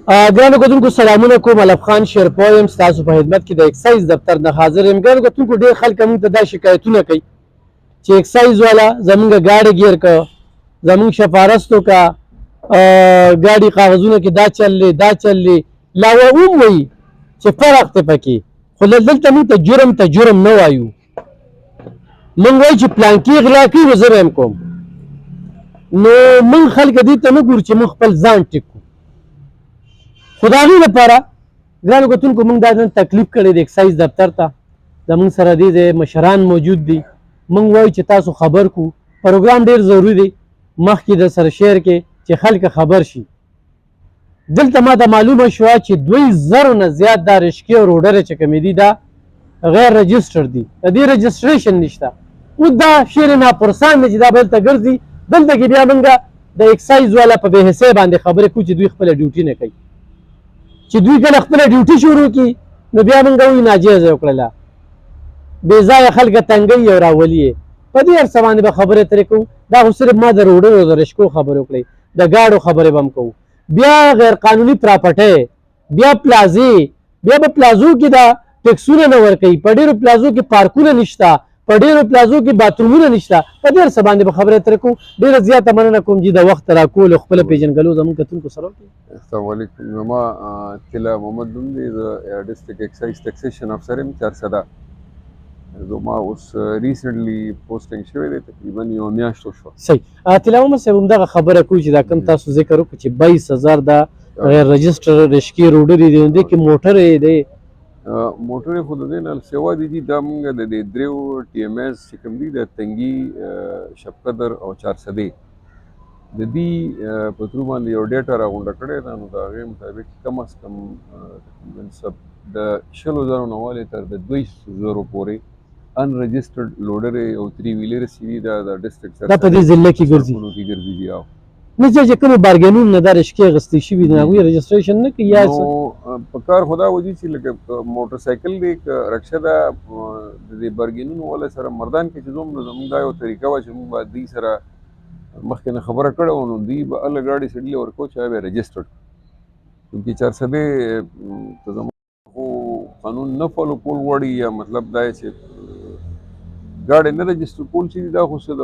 ګرانو کتونکو سلامونه کوم. الف خان شیرپوی یم ستاسو په خدمت کې د اکسایز دفتر نه حاضر یم. ګرانو کتونکو ډېر خلک موږ ته دا شکایتونه کوي چې اکسایز والا زمونږ ګاډي ګیر که زمونږ شفارست وکړه ګاډي کاغذونه کې دا چل دی دا چل دی لا هم وایي چې فرق دی پکې، خو دلته موږ ته جرم نه وایو. موږ وایو چې پلانکي غلا کوي نو زه به هم کوم. نو موږ خلک دې ته نه ګورو چې موږ خپل ځان ټیک کړو. خو د هغې لپاره ګرانو کتونکو موږ دا نن تکلیف کړی د اکسایز دفتر ته. زموږ سره دې ځای مشران موجود دي. موږ وایو چې تاسو خبر کړو. پروګرام ډېر ضروري دی مخکې د سره شیر کې چې خلک خبر شي. دلته ما ته معلومه شوه چې 2000 نه زیات دا رشکې او روډرې چې کومې دي دا غیر رجسټر دي، د دې رجسټریشن نشته. اوس دا شیر ناپرسان دی چې دا به دلته ګرځي. دلته کې بیا موږ د اکسایز والا په بې حسۍ باندې خبرې کوو چې دوی خپله ډیوټي نه کوي. چې دوی کله خپله ډیوټي شروع کړي نو بیا موږ وایو ناجیزه یې وکړله، بې ځایه خلکه تنګوي او راولي یې. په دې هر څه باندې به خبرې ترې کوو. دا خو صرف ما د روډرو او د رشکو خبرې وکړئ، د ګاډو خبرې به هم کوو. بیا غیر قانوني پراپرټۍ، بیا پلازې، بیا به پلازو کې دا ټکسونه نه ورکوي. په ډېرو پلازو کې پارکونه نشته، په ډېرو پلازو کې باترومونه نشته. په دې هر څه باندې به خبرې ترې کوو. ډېره زیاته مننه کوم چې د وخت راکول او خپله پېژنګلو زموږ کتونکو سره وکړي. السلام علیکم. زما طلا محمد نوم دی، د ډسټرکټ ایکسایز ټیکسیشن افسر یم چارسده. زما اوس ریسنټلی پوسټینګ شوی دی، تقریبا یو میاشت وشوه. صحیح. طلا محمد صاحب همدغه خبره کوو چې دا کوم تاسو ذکر وکړو چې 22000 دا غیر رجسټر رشکې روډرې دي، دې کې موټر دی موټرې خو د دې نه سوا دي دا موږ د دې دریو ټي ایم ایس چې کوم دي د تنګي، شبقدر او چارسدې د دې په ترو باندې یو ډیټا راغونډه کړې ده. نو د هغې مطابق کم از کم د 100,000 نه والې تر د 200,000 پورې ان رجسټرډ لوډرې او 3 ویلرې سي دي دا د ډسټرکټ دا په دې ضلع کې ګرځي دي. نه چې کومې بارګینون نه دا رشکې اخیستې شوي دي هغوی رجسټریشن نه کوي. یا په کار خدا وځي چې لکه موټر سایکل دی که رکشه ده، د دې بارګینونو والا سره مردان کې چې ځوم نو زموږ دا یو طریقه وه چې موږ به دوی سره مخکې نه خبره کړې وه، نو دوی به هله ګاډي سړي ورکوو چې هغه به رجسټرډ. چونکې چارسدې ته زموږ خو قانون نه فالو کول غواړي، یا مطلب دا چې ګاډي نه رجسټر کول چې دا خو څه د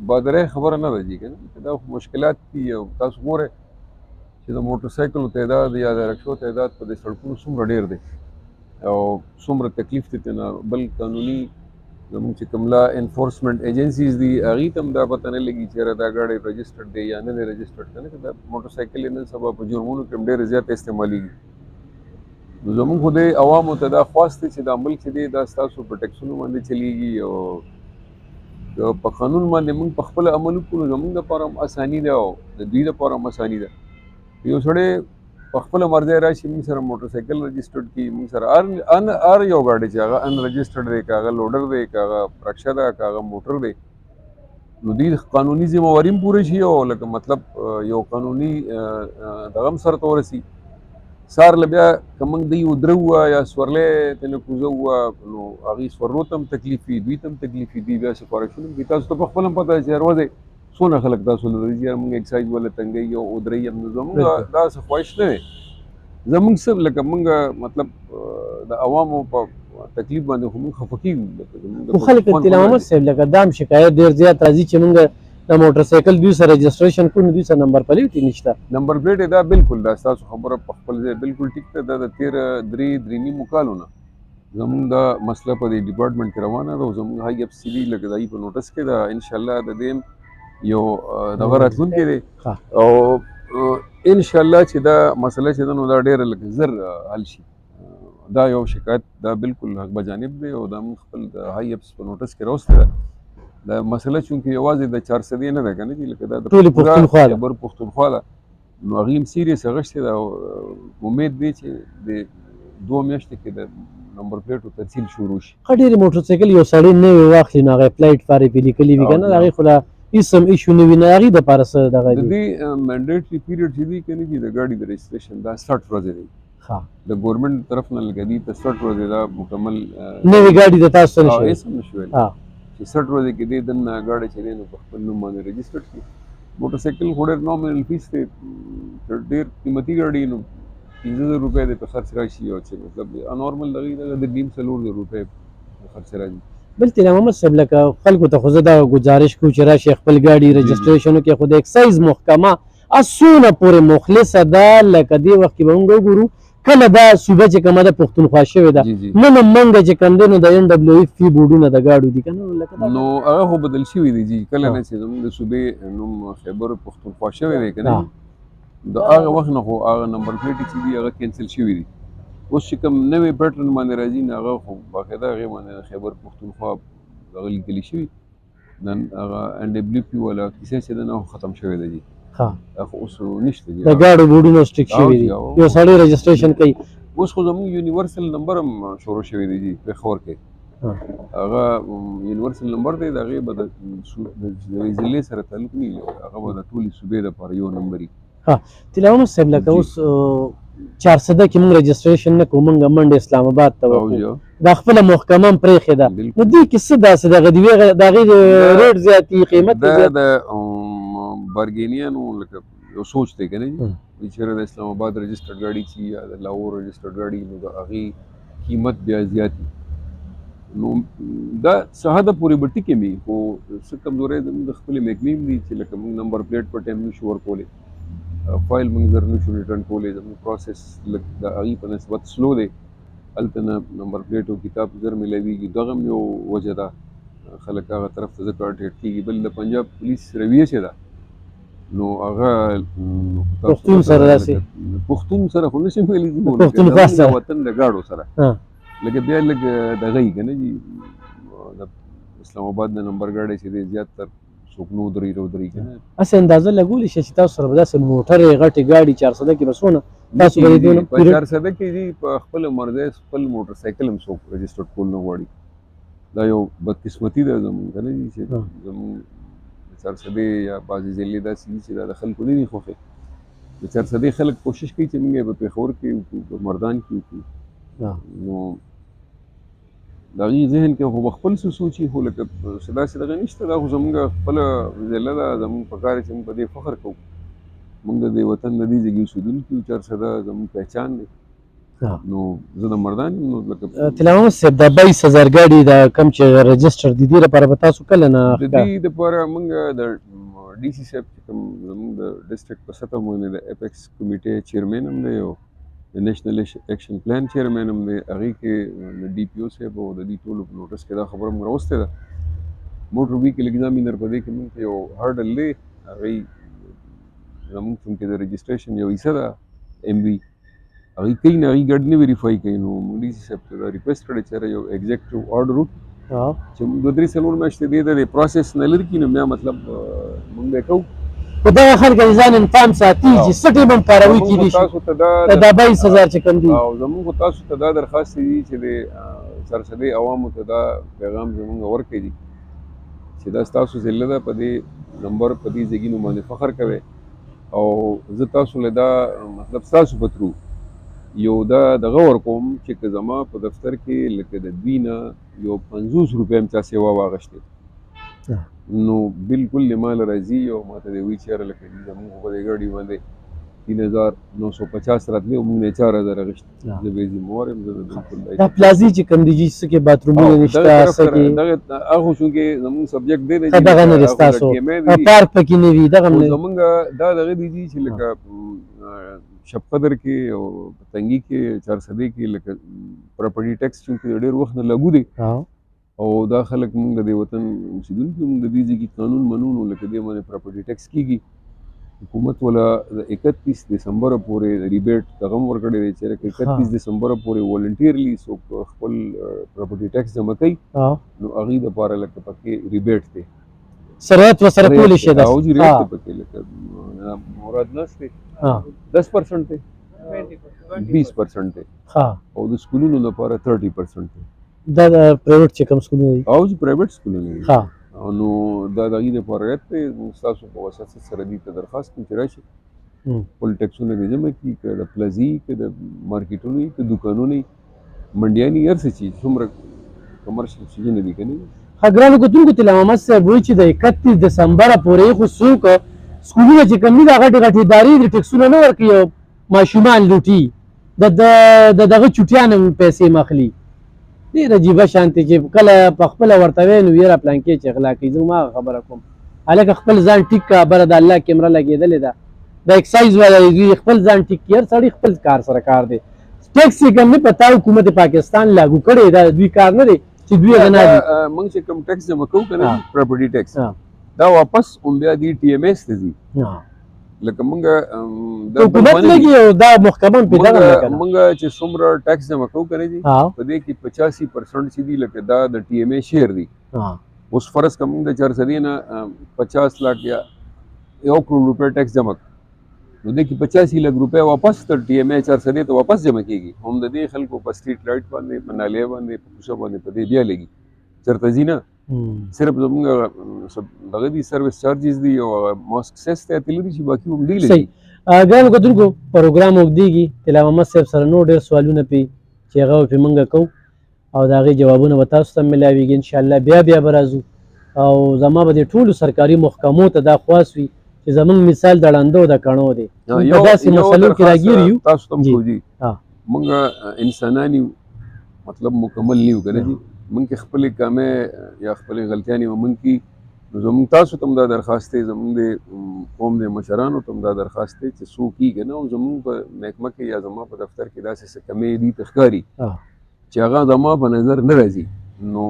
بادرۍ خبره نه راځي که نه، دا خو مشکلات دي. او تاسو ګورئ چې د موټر سایکلو تعداد یا د رکشو تعداد په دې سړکونو څومره ډېر دی او څومره تکلیف دی ترې نه. بل قانوني زموږ چې کوم لا انفورسمنټ ایجنسیز دي هغوی ته هم دا پته نه لګي چې یاره دا ګاډی رجسټرډ دی یا نه دی رجسټرډ، که نه که دا موټر سایکل یې نن سبا په جرمونو کې هم ډېره زیاته استعمالېږي. نو زموږ خو د عوامو ته دا خواست دی چې دا ملک چې دی دا ستاسو په ټکسونو باندې چلیږي او په قانون باندې موږ په خپله عمل وکړو. زموږ دپاره هم اساني ده او د دوی دپاره هم اساني ده. یو سړی په خپله مرضی راشي موږ سره موټر سایکل رجسټرډ کړي، موږ سره هر یو ګاډی چې هغه ان رجسټرډ دی، که هغه لوډر دی، که هغه رکشه ده، که هغه موټر دی، نو دوی قانوني ذمهواري هم پوره شي او لکه مطلب یو قانوني دغه هم سرته ورسي. سار له بیا که موږ دوی ودرو یا سورلی ترېنه کوزه وه نو هغوی سورلو ته هم تکلیف وي، دوی ته هم تکلیف وي، دوی بیا سفارشونه هم کوي. تاسو ته په خپله هم پته ده چې هر ورځ څونه خلک تاسو له ورځي یاره موږ اکسایز والا تنګوي او ودروي هم. نو زموږ داسې خواهش نه دی. زموږ څه لکه موږ مطلب د عوامو په تکلیف باندې خو موږ خفه کېږو. خو خلک طلا محمد صاحب لکه دا هم شکایت ډېر زیات راځي چې موږ د موټر سایکل دوی سره رجسټریشن کوو نو دوی سره نمبر پلیټ یې نشته. نمبر پلیټ یې دا بالکل دا ستاسو خبره په خپل ځای بالکل ټیک ده. دا د 13-3.5 کالو نه زموږ دا مسله په دې ډپارټمنټ کې روانه ده او زموږ هاي اف سی بي لکه دایي په نوټس کې ده. انشاءالله د دې یو دغه راتلونکی دی او انشاءالله چې دا مسله چې ده نو دا ډېره لکه زر حل شي. دا یو شکایت دا بالکل حق بجانب دی او دا موږ خپل د هاي اف په نوټس کې راوستی ده. دا مسله چونکې یوازې د چارسدې نه ده که نه چې لکه دا د ټولې پښتونخوا ده، خیبر پښتونخوا ده، نو هغوی هم سیریس اخیستې ده او امید دی چې د 2 میاشتې کې د نمبر پلیټو ترسیل شروع شي. ښه ډېرې موټر سایکل یو سړی نوی واخلي نو هغه پلیټ فارې پې لیکلي وي که نه، د هغې خو لا هېڅ هم ایشو نه وي، نه هغې دپاره څه دغه د دې منډیټري پیریډ چې دی که نه دي د ګاډي د رجسټریشن دا 60 ورځې دی. د ګورنمنټ طرف نه لکه دي ته 60 ورځې دا مکمل نوې ګاډي د تاسو نه شوی هېڅ هم نه شي ویلی چې 60 ورځې کې دې دننه ګاډی چې دی نو په خپل نوم باندې رجسټرډ کړي. موټر سایکل خو ډېر نامینل فیس دی، ډېر قیمتي ګاډي نو 15,000 روپۍ د په خرڅ راشي او چې مطلب نارمل دغې د 3.5-4 روپۍ په خرڅ راځي. بل تینا محمد صاحب لکه خلکو ته خو زه دا ګزارش کوم چې راشي خپل ګاډي رجسټریشن وکړي، خو د اکسایز محکمه څونه پورې مخلصه ده لکه دې وخت کې به موږ وګورو کله دا صوبه چې کومه ده پښتونخوا شوې ده نن موږ چې کوم دی نو د NWFP بورډونه د ګاډو دي که نه نو هغه خو بدل شوي دي جي کله نه چې زموږ د صوبې نوم خیبر پښتونخوا شوی دی که نه د هغه وخت نه خو هغه نمبر پلیټې چې دي هغه کینسل شوي دي. اوس چې کوم نوې پیټرن باندې راځي نو هغه خو باقاعده هغې باندې خیبر پښتونخوا هغه لیکلي شوي نن هغه NWFP والا کیسه چې ده نه ختم شوی دی جي خو اوس نشته د ګاډو بورډونه سټیک شوي دي یو سړی رجسټریشن کوي. اوس خو زموږ یونیورسل نمبر هم شروع شوی دی جي پېښور کې هغه یونیورسل نمبر دی د هغې به د ضلعې سره تعلق نه لري هغه به د ټولې صوبې دپاره یو نمبر وي. طلا محمد صاحب لکه اوس 400 کې موږ رجسټریشن نه کوو موږ منډه اسلام آباد ته وکړو دا خپله محکمه هم پرېښې ده نو دې کې څه داسې دغه د هغې ریټ زیاتي قیمت دا د بارګینیانو لکه یو سوچ دی که نه چې چېرې د اسلام آباد رجسټرډ ګاډي چې یا د لاهور رجسټرډ ګاډي نو د هغې قیمت بیا زیات وي نو دا څه حده پورې به ټیکې وي خو څه کمزوری زموږ د خپلې محکمې هم دي چې لکه موږ نمبر پلیټ په ټایم نشو ورکولی فایل موږ زر نشو ریټرن کولی زموږ پروسس لږ د هغې په نسبت سلو دی هلته نه نمبر پلیټ او کتاب زر میلاویږي دغه هم یو وجه ده خلک هغه طرف ته ځکه اټیټ کېږي. بل د پنجاب پولیس رویه چې ده نو هغه پښتون سره داسې پښتون سره خو نشم ویلی د وطن د ګاډو سره لکه بیا لږ دغه یي که نه جي د اسلام آباد د نمبر ګاډی چې دی زیاتتر څوک نو درې که نه هسې اندازه لګولی شي چې تاسو سره به داسې موټرې غټې ګاډي 400 کې به څونه تاسو به دې په 400 کې جي په خپله مرضی خپل موټر سایکل هم څوک رجسټرډ کول نه غواړي دا یو بدقسمتي ده زموږ که نه جي چې زموږ 400 یا بعضې ضلعې داسې دي چې دا د خلکو نه دي خوښې د 400 خلک کوشش کوي چې موږ یې په پېښور کې وکړو په مردان کې وکړو نو د هغې ذهن کې خو به خپل څه سوچي خو لکه څه داسې دغه نشته دا خو زموږ خپله ضلع ده زموږ په کار چې موږ په دې فخر کوو موږ د دې وطن د دې ځایږي اوسېدونکي یو 400 زموږ پہچان دی نو زه د مردان یم نو لکه طلا محمد صاحب دا 22,000 ګاډي دا کم چې رجسټر دي دې لپاره به تاسو کله نه د دې دپاره موږ د DC صاحب چې کوم زموږ د ډسټرکټ په سطح باندې د اپیکس کمیټې چیرمین هم دی او د نیشنل ایکشن پلان چیرمین هم دی هغې کې د DPO صاحب او د دې ټولو په نوټس کې دا خبره موږ راوستې ده موټر ویکل ایګزامینر په دې کې موږ ته یو هرډل دی هغې زموږ چونکې د رجسټریشن یو حصه ده MV هغې کوي نه هغې ګډ نه ویریفای کوي نو موږ DC صاحب ته دا ریکویسټ کړی چې یو ایګزیکټیو آرډر وکړو چې 2-3 میاشتې دې د پروسس نه لرې کړي نو بیا مطلب موږ به کوو خو دغه خلک ځان انفام ساتي چې څه ټیم هم کاروي کېدي شي دا 22,000 چې کوم دي او زموږ خو تاسو ته دا درخواست دی چې د سرسدي عوامو ته دا پیغام زموږ ورکړی دي چې دا ستاسو ضلع ده په دې نمبر په دې ځایګینو باندې فخر کوئ او زه تاسو له دا مطلب ستاسو په ترو یو دا دغه ورکوم چې که زما په دفتر کې لکه د دوی نه یو 50 روپۍ هم چا سیوا واغشتې نو بالکل مال راځي او ماته دی وی چیرې لکه زموږ په دې ګاډي باندې 3,950 راتلې او موږ نه 4,000 اغشت زه به ذمہوار یم زه بالکل دا پلازي چې کوم دي چې کې باترومونه نشته سکه دغه هغه شو کې زموږ سبجیکټ دی دغه نه رستاسو پارک پکې نه وي دغه زموږ دا دغه دي چې لکه شپ قدر کې او تنګي کې 400 کې لکه پراپرټي ټیکس چې ډېر وخت نه لاګو دی او دا خلک موږ د وطن اوسیدونکي موږ د دې ځکه قانون منونو لکه دې باندې پراپرټي ټیکس کیږي حکومت ولا 31 دسمبر پورې ریبیټ تغم ورکړی دی چې 31 دسمبر پورې والنټیرلی سو خپل پراپرټي ټیکس جمع کوي نو هغه د پاره لکه پکې ریبیټ دی سرعت وسره کول شي دا او جی ریټ پکې لکه مراد نشته 10% دی 20% دی او د سکولونو لپاره 30% دی دا پرایویټ چې کوم سکولونه دي او چې پرایویټ سکولونه دي نو دا د غیر پرایویټ ته تاسو په واسطه سره دې ته درخواست کوم چې راشي خپل ټیکسونه دې جمع کړي که د پلازي که د مارکیټونو که دکانونو منډیانې هر څه چې څومره کمرشل سیزونه دي که نه ګرانو کتونکو طلا محمد صاحب وایي چې د 31 دسمبر پورې خو څوک سکولونه چې کوم دي د غټې غټې ادارې د ټیکسونه نه ورکوي او ماشومان لوټي د دغه چوټیان هم پیسې مخلي ډېر عجیبه شانتې چې کله په خپله ورته وایې نو یاره پلانکې چې غلا کوي زه هماغه خبره کوم هلکه خپل ځان ټیک که بره د الله کیمره لګېدلې ده د اکسایز والا دوی خپل ځان ټیک کړي هر سړی خپل کار سره کار دی ټیکس یې کوم نه پتا حکومت پاکستان لاګو کړی دا دوی کار نه دی چې دوی هغه نه دي موږ چې کوم ټیکس جمع کوو که نه پراپرټي ټیکس دا واپس هم بیا دي ټي ایم ایس ته ځي لکه موږ حکومت لګي او دا محکمه پیدا کړه موږ چې څومره ټیکس جمع کوو که نه دي په دې کې 85% چې دي لکه دا د ټي ایم ای شیر دی اوس فرض که موږ د 400 نه 50 لک یا 1 کروڑ روپۍ ټیکس جمع نو دې کې 85 لک روپۍ واپس تر ټي ایم ای 400 ته واپس جمع کیږي هم د دې خلکو په سټریټ لایټ باندې په نالیه باندې په کوڅه باندې په دې بیا لګي چېرته ځي نه صرف زموږ دغه دي سروس چارجز دي او ماسک سیس ته تللی دي چې باقي هم دی لګي ګرانو کتونکو پروګرام اوږدېږي تلا محمد صاحب سره نور ډېر سوالونه پې چې هغه پې موږ کوو او د هغې جوابونه به تاسو ته ملاویږي انشاءالله بیا به راځو او زما به د ټولو سرکاري محکمو ته دا خواست وي چې زمونږ مثال د ړندو د کڼو دی په داسې مسلو کې راګیر یو تاسو ته هم کوو جي موږ انسانان یو مطلب مکمل نه یو که نه دي موږ کې خپلې کامې یا خپلې غلطیانې به موږ کي نو زموږ تاسو ته هم دا درخواست دی زموږ د قوم د مشرانو ته هم دا درخواست دی چې څوک یي که نه او زموږ په محکمه کې یا زما په دفتر کې داسې څه کمې دي ته ښکاري چې هغه زما په نظر نه راځي نو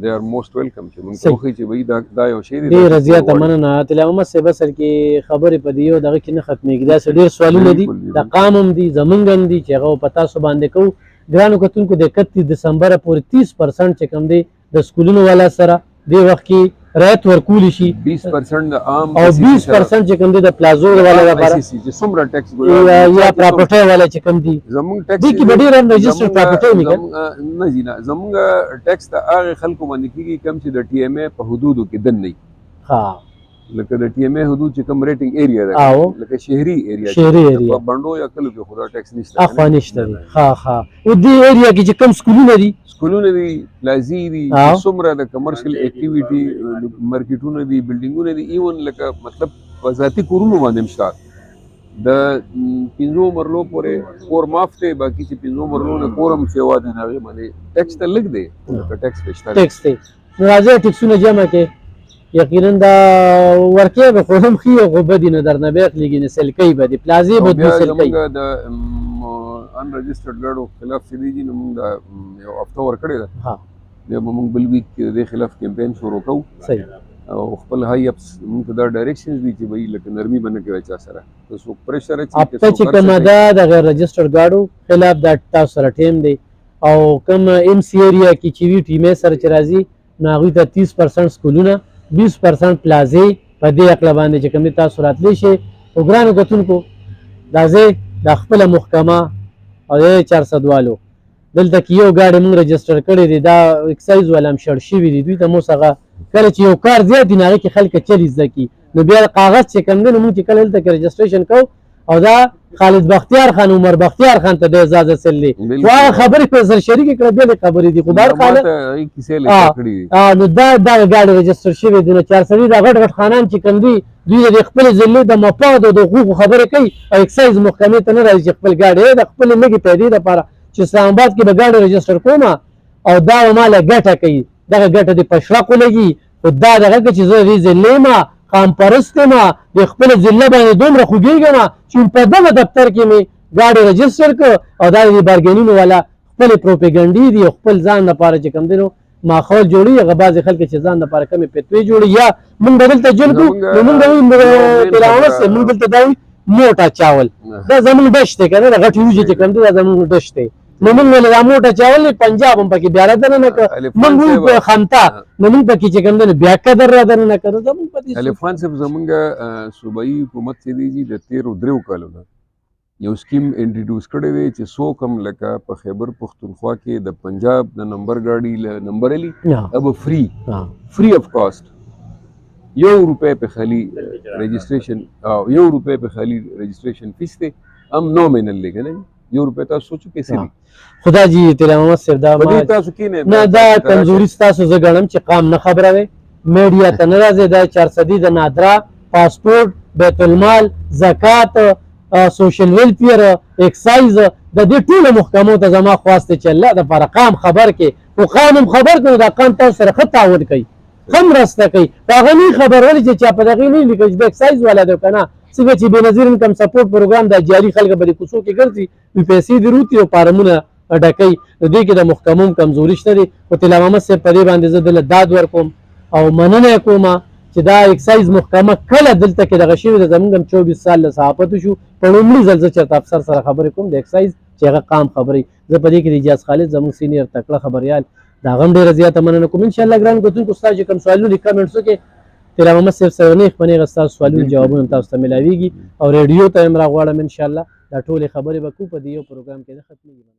they are most welcome چې موږ ته وښیي چې بهي دا یو شی دی ډېره زیاته مننه طلا محمد صاحب اصل کې خبرې په دې یو دغه کې نه ختمېږي داسې ډېر سوالونه دي د قام هم دي زمونږ هم دي چې هغه په تاسو باندې کوو ګرانو کتونکو د 31 دسمبره پورې 30% چې کوم دی د سکولونو والا سره دې وخت کې رعایت ورکولی شي 20% د عام او 20% چې کوم دی د پلازو والا لپاره چې څومره ټیکس یا پراپرټي والا چې کوم دي زموږ ټیکس دې کې به ډېر هم رجسټر پراپرټي نه جي نه زموږ ټیکس د هغه خلکو باندې کېږي کوم چې د ټي ایم ای په حدودو کې دن نه لکه د ټي ایم ای حدود چې کوم ریټینګ ایریا ده لکه شهري ایریا په بندو یا کلو کې خدا ټیکس نشته اخوا نشته او دې ایریا کې چې کوم سکولونه دي پلازي دي څومره د کمرشل اکټیویټي مارکیټونه دي بلډینګونه دي ایون لکه مطلب په ذاتي کورونو باندې هم شته د 5 مرلو پورې کور معاف دی باقي چې 5 مرلو نه کور هم سیوا دی هغې باندې ټیکس ته لږ دی لکه ټیکس پې شته ټیکس دی نو راځئ ټیکسونه جمع کړئ یقینا دا ورکې به خو هم ښي خو بدي نه درنه بیخلېږي نه سلکۍ به دي پلازې به دوی سلکۍ زموږ د ان رجسټرډ ګاډو خلاف چې دی نو موږ دا یو هفته ورکړې ده بیا به موږ بل ویک کې د دې خلاف کیمپین شروع کوو صحیح او خپل هاي اپس موږ ته دا ډایرکشنز دي چې به لکه نرمي به نه کوي چا سره که څوک پریشر اچي چې کومه ده د غیر رجسټرډ ګاډو خلاف دا تاسو سره ټیم دی او کوم ام سی ایریا کې چې وي ټیمې سره چې راځي نو هغوی ته 30% سکولونه 20% پلازې په دې عقله باندې چې کوم تاسو راتلی شئ او ګرانو کتونکو دا ځای د خپله محکمه او د 400 والو دلته کې یو ګاډی موږ رجسټر کړی دی دا اکسایز والا هم شړ شوي دي دوی ته موږ هغه کله چې یو کار زیات دي نو هغې کې خلک چلې زده کړي نو بیا کاغذ چې کوم دی نو موږ چې کله دلته کې رجسټریشن کوو او دا خالد بختیار خان عمر بختیار خان ته د اجازه سل دی خو هغه خبرې په سر شریک کړه بیا د خبرې دي خو بهر نو دا دغه ګاډي رجسټر شوی دی نو 400 دا غټ غټ خانان چې کوم دي دوی د خپل ضلع د مفاد او د حقوقو خبرې کوي او اکسایز محکمې ته نه راځي چې خپل ګاډي د خپل لږې پیدې دپاره چې اسلام آباد کې به ګاډي رجسټر کوم او دا ماله ګټه کوي دغه ګټه د پشرقو لګي خو دا دغه کې چې زه دې ضلع یم قام پرست یم د خپل ضلع باندې دومره خوږېږم چې په دغه دفتر کې مې ګاډي رجسټر کړ او دا د بارګینینو والا خپلې پروپیګنډې دي او خپل ځان لپاره چې کوم دی نو ماحول جوړوي هغه بعضې خلک چې ځان لپاره کمې فتوې جوړوي یا موږ به دلته جل کړو نو موږ به وایو تلاوت صاحب موږ دلته دا وایو موټه چاول دا زموږ ډش دی که نه د غټې وریجې چې کوم دی دا زموږ ډش دی نو موږ ویل دا موټه چاول دی پنجاب هم پکې بیا را دننه کړه موږ وایو خمتا نو موږ پکې چې کوم دی نو بیا قدر را دننه کړه زموږ په دې الفان صاحب زموږ صوبایي حکومت چې دی د 13 کالو نه یو سکیم انټروډیوس کړی دی چې څوک هم لکه په خیبر پښتونخوا کې د پنجاب د نمبر ګاډي له نمبر علي اب فری اف کاسٹ ₹1 په خالي رجسٹریشن او ₹1 په خالي رجسٹریشن فیس دی هم نومینل دی کنه ₹1 تاسو سوچو کیسه دی خدا جی تیرا محمد صاحب دا ما تاسو کې نه دا کمزوري تاسو زه ګڼم چې قام نه خبره وي میډیا ته نه راځي دا 400 د نادرا پاسپورت بیت المال زکات سوشل ویلفیر اکسایز د دې ټولو محکمو ته زما خواست چې الله د پر قام خبر کې او قام هم خبر کړو دا قام تاسو سره ښه تعاون کوي ښه مرسته کوي په هغه نه خبر ولې چې چا په دغې نه لیکل چې د اکسایز والا دی که نه څنګه چې بېنظیر انکم سپورټ پروګرام دا جاري خلک به د کوڅو کې ګرځي وي پیسې د روتي او فارمونه ډکوي نو دې کې د محکمو هم کمزوري شته دی خو طلا محمد صاحب په دې باندې زه دله داد ورکوم او مننه کومه چې دا اکسایز محکمه کله دلته کې دغه شوې ده زموږ هم 24 سال له صحافت وشو په لومړي ځل زه چېرته افسر سره خبرې کوم د اکسایز چې هغه قام خبرې زه په دې کې د اجاز خالد زموږ سینیر تکړه خبریال د هغه هم ډېره زیاته مننه کوم انشاءالله ګران کتونکو ستاسو چې کوم سوالونه دي کمنټسو کې طلا محمد صاحب سره نیغ په نیغه ستاسو سوالونو جوابونه تاسو ته میلاویږي او ریډیو ته هم راغواړم انشاءالله دا ټولې خبرې به کوو په دې یو پروګرام کې نه ختمېږي